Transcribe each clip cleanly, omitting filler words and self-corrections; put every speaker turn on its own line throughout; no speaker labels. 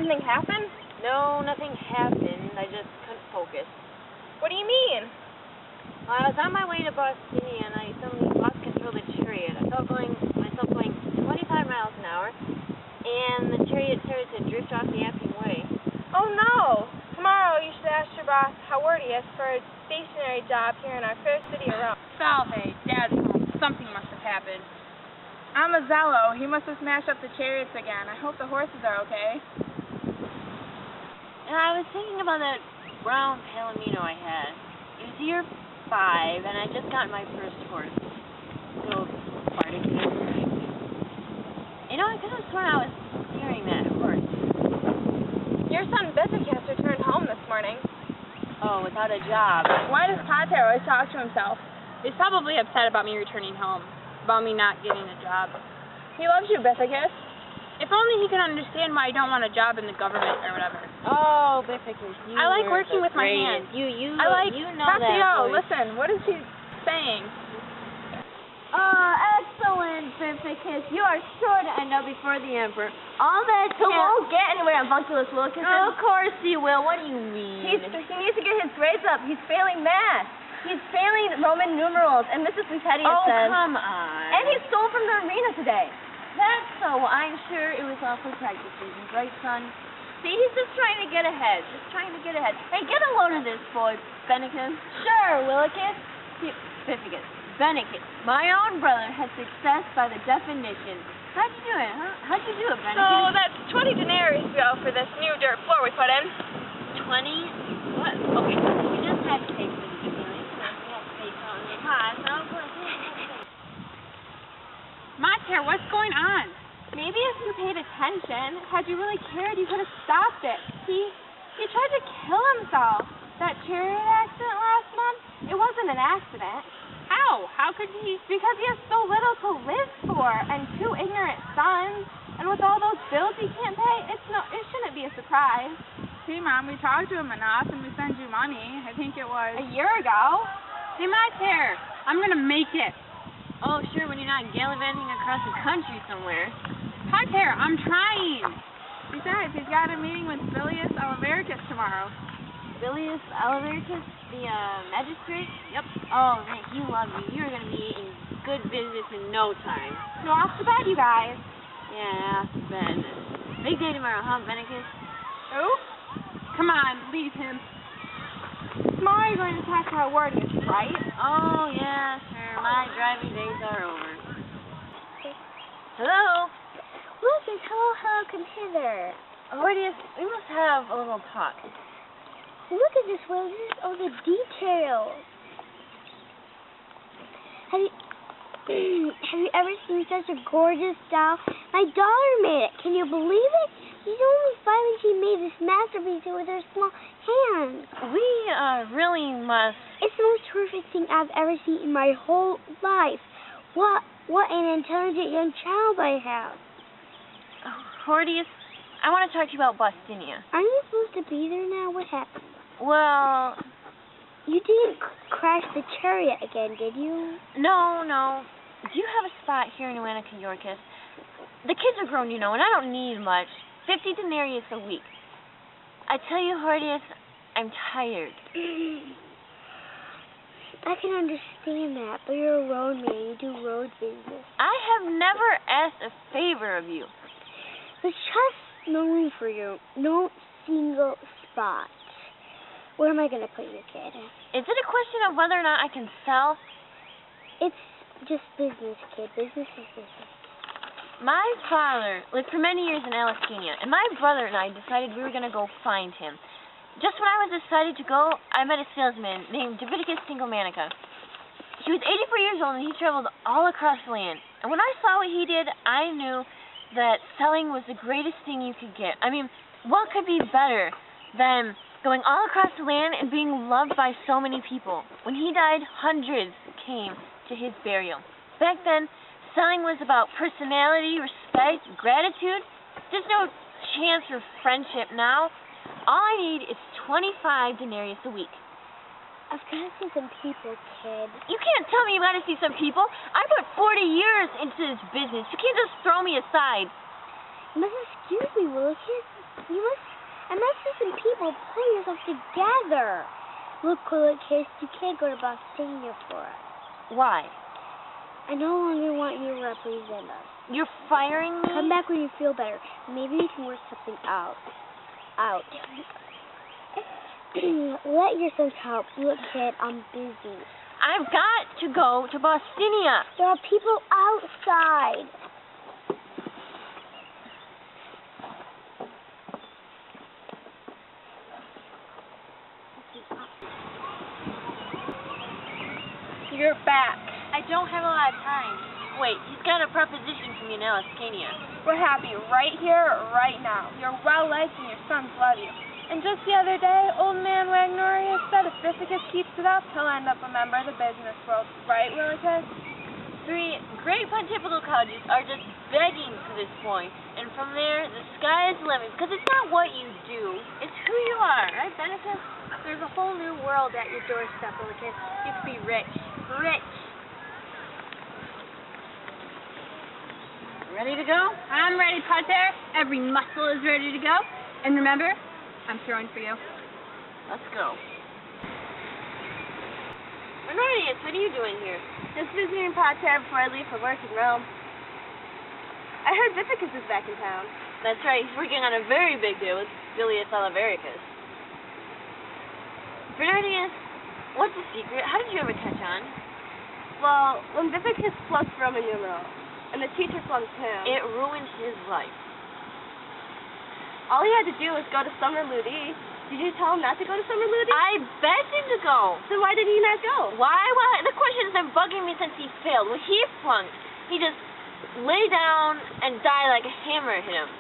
something happen?
No, nothing happened. I just couldn't focus.
What do you mean?
I was on my way to Boston and I suddenly lost control of the chariot. I felt myself going 25 miles an hour, and the chariot started to drift off the Epping Way.
Oh no! Tomorrow you should ask your boss, Hortius, for a stationary job here in our fair city of Rome.
Salve, Dad's home. Something must have happened. I'm a Zello. He must have smashed up the chariots again. I hope the horses are okay.
And I was thinking about that brown Palomino I had. It was year 5, and I just got my first horse. So, Spartacus. You know, I could have sworn I was steering that horse.
Your son Bezicus returned home this morning.
Oh, without a job.
Why does Pater always talk to himself? He's probably upset about me returning home, about me not getting a job. He loves you, Bithicus. If only he could understand why I don't want a job in the government or whatever.
Oh, Bithicus,
I like working with my hands.
You
I like
you know
Cassio,
that voice.
listen, what is he saying?
Excellent, Bithicus. You are sure to end up before the Emperor. All that
He won't get anywhere, Avunculus Wilkinson.
Of course he will. What do you mean?
He needs to get his grades up. He's failing math. He's failing Roman numerals, and Mrs. Lucetius says.
Oh, come on.
And he stole from the arena today.
That's so. I'm sure it was all for practice reasons, right, son? See, he's just trying to get ahead. Hey, get a load of this, boy, Bennicus.
Sure, Willicus.
Bithicus. Bennicus. My own brother had success by the definition. How'd you do it, huh? How'd you do it, Bennicus?
So that's 20 denarii for this new dirt floor we put in.
20? What? Okay, we just had to pay for the denarii. We had to pay for the cost.
Mater, what's going on?
Maybe if you paid attention, had you really cared, you could have stopped it. See, he tried to kill himself. That chariot accident last month, it wasn't an accident.
How? How could he?
Because he has so little to live for, and 2 ignorant sons, and with all those bills he can't pay, it shouldn't be a surprise.
See, Mom, we talked to him enough and we sent you money. I think it was
A year ago.
Hey, Mater, I'm gonna make it.
Oh, sure, when you're not gallivanting across the country somewhere.
Pater, I'm trying. Besides, he's got a meeting with Bilius Olivericus tomorrow.
Bilius Olivericus, the magistrate?
Yep.
Oh, Rick, you love me. You're going to be in good business in no time.
So off to bed, you guys.
Yeah, Ben. Big day tomorrow, huh, Bennicus?
Who?
Come on, leave him.
Tomorrow you're going to talk to Hortius, right?
Oh, yeah, sure. My driving days are over. Hello?
Lucas, hello, consider.
Hortius, we must have a little talk.
Look at this, Willis. Oh, the details. Have you ever seen such a gorgeous doll? My daughter made it. Can you believe it? She's only 5 and she made this masterpiece with her small hands.
We really must...
It's the most terrific thing I've ever seen in my whole life. What an intelligent young child I have.
Hortius, I want to talk to you about Bostinia.
Aren't you supposed to be there now? What happened?
Well...
You didn't crash the chariot again, did you?
No. Do you have a spot here in Uanica Yorkis? The kids are grown, you know, and I don't need much. 50 denarius a week. I tell you, Hortius, I'm tired.
I can understand that, but you're a road man. You do road business.
I have never asked a favor of you.
There's just no room for you. No single spot. Where am I going to put you, kid?
Is it a question of whether or not I can sell?
It's just business, kid. Business is business.
My father lived for many years in Allegheny, and my brother and I decided we were going to go find him. Just when I was decided to go, I met a salesman named Davidicus Tinglemanica. He was 84 years old, and he traveled all across the land. And when I saw what he did, I knew that selling was the greatest thing you could get. I mean, what could be better than going all across the land and being loved by so many people? When he died, hundreds came to his burial. Back then, selling was about personality, respect, gratitude. There's no chance for friendship now. All I need is 25 denarius a week.
I've got to see some people, kid.
You can't tell me you got to see some people. I put 40 years into this business. You can't just throw me aside.
You must excuse me, Willis. I must see some people pulling yourself together. Look, Kiss, you can't go to Boston for us.
Why?
I no longer want you to represent us.
You're firing me?
Come back when you feel better. Maybe we can work something out. Let your sons help. Look, kid, I'm busy.
I've got to go to Bostinia.
There are people outside.
You're back.
I don't have a lot of time.
Wait, he's got a proposition for me in Alaskania.
We're happy right here, right now. You're well-liked and your sons love you. And just the other day, old man Wagnorius said if Bithicus keeps it up, he'll end up a member of the business world. Right, Willicus?
3 great pontifical colleges are just begging for this point. And from there, the sky is the limit. Because it's not what you do, it's who you are. Right, Bithicus?
There's a whole new world at your doorstep, Willicus. You can be rich. Rich.
Ready to go?
I'm ready, Pater. Every muscle is ready to go. And remember, I'm throwing for you.
Let's go. Bernardius, what are you doing here?
Just visiting Pater before I leave for work in Rome. I heard Bithicus is back in town.
That's right, he's working on a very big deal with Bilius Olivericus. Bernardius, what's the secret? How did you ever catch on?
Well, when Bithicus flunked Roman numeral, and the teacher flunked him,
It ruined his life.
all he had to do was go to Summer Ludi. Did you tell him not to go to Summer Ludi?
I begged him to go.
Then why did he not go?
Why? Well, the question has been bugging me since he failed. When he flunked, he just lay down and died like a hammer hit him.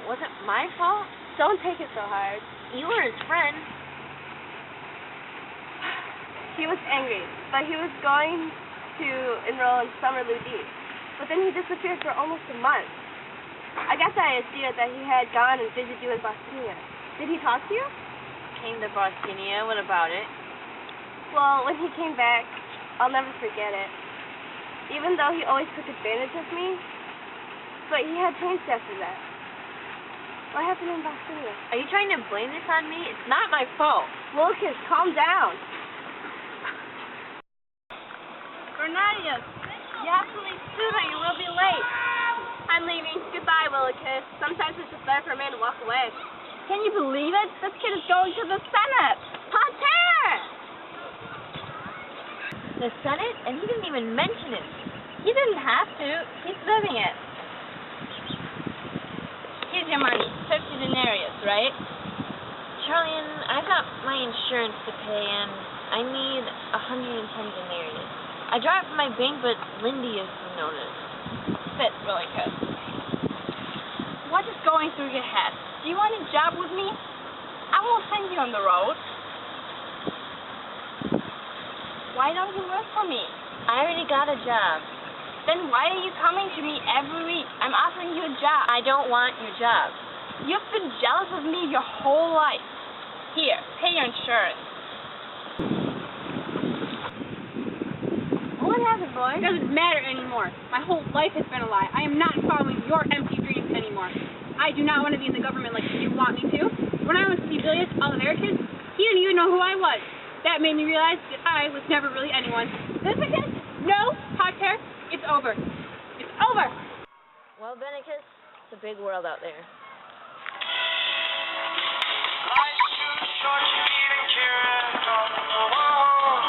Was it my fault?
Don't take it so hard.
You were his friend.
He was angry, but he was going to enroll in Summer Ludi. But then he disappeared for almost a month. I got the idea that he had gone and visited you in Bostinia. Did he talk to you?
Came to Bostinia. What about it?
Well, when he came back, I'll never forget it. Even though he always took advantage of me, but he had changed after that. What happened in Bostinia?
Are you trying to blame this on me? It's not my fault.
Wilkes, calm down.
Bernardius, you have to leave sooner. You will be late.
I'm leaving. Goodbye, Wilkes. Sometimes it's just better for a man to walk away.
Can you believe it? This kid is going to the Senate.
Pater!
The Senate? And he didn't even mention it.
He didn't have to. He's living it. Here's your money. 50 denarius, right?
Charlian, I've got my insurance to pay, and I need 110 denarius. I draw it from my bank, but Lindy is the notice.
Sit really good. What is going through your head? Do you want a job with me? I won't send you on the road. Why don't you work for me?
I already got a job.
Then why are you coming to me every week? I'm offering you a job.
I don't want your job.
You've been jealous of me your whole life. Here, pay your insurance.
What happened, boy?
It doesn't matter anymore. My whole life has been a lie. I am not following your empty dreams anymore. I do not want to be in the government like you want me to. When I was Bilius Olivericus, he didn't even know who I was. That made me realize that I was never really anyone. Bithicus? No, Pater, it's over. It's over.
Well, Benicus, it's a big world out there.
Life's too short to even care on the wall.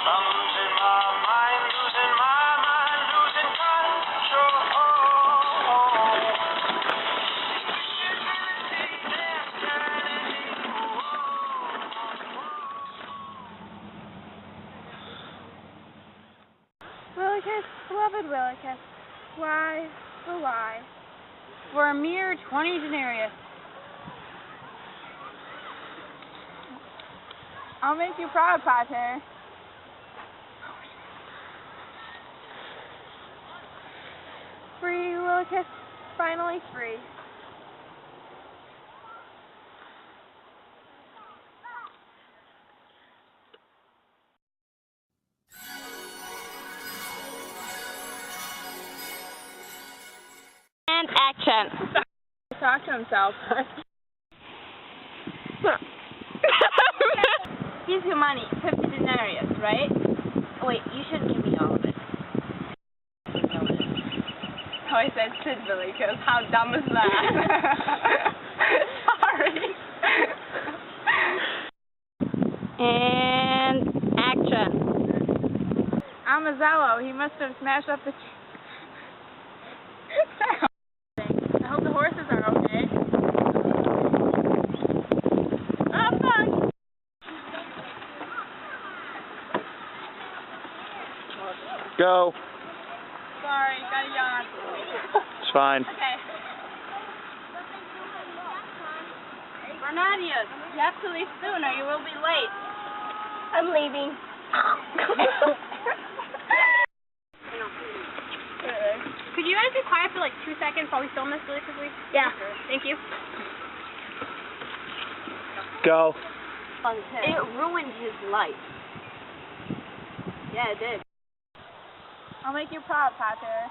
I'm losing my mind, losing control.
Willicus, beloved Willicus, why, oh why?
For a mere 20 denarius. I'll make you proud, Pater.
Free, Willicus, finally free.
And action.
Action. Talk to himself. Gives you money, 50 denarius, right?
Wait, you shouldn't give me all of it.
Oh, I said truthfully, because how dumb is that? Sorry. And action. Amazello, he must have smashed up the... I hope the horses are okay. Oh, fuck!
Go.
Sorry, got a yawn.
It's fine.
Okay. Bernadius, you have to leave soon or you will be late.
I'm leaving.
Could you guys be quiet for like 2 seconds while we film this really quickly?
Yeah.
Thank you.
Go.
It ruined his life.
Yeah, it did.
I'll make you proud, Pater.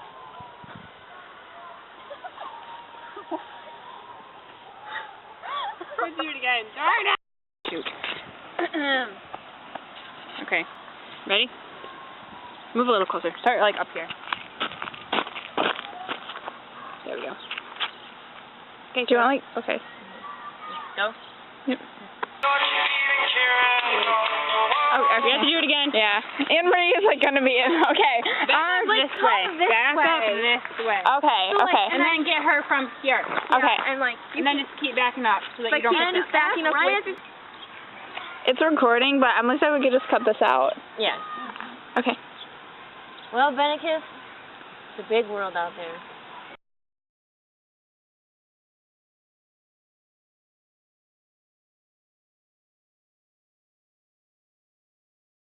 Let's do it again. Darn it! Shoot. Okay. Ready? Move a little closer. Start like up here. There we go. Okay, do you want like... Okay. Go? Yep. Oh, okay. We have to do it again. Yeah. Anne-Marie is like gonna be in. Okay. Arms this way. Back up this way. Okay, okay. And then get her from here. Okay. And like, and then just keep backing up so that you don't get
backing up right.
It's recording, but at least we could just cut this out.
Yeah.
Okay.
Well, Benicus, it's a big world out there.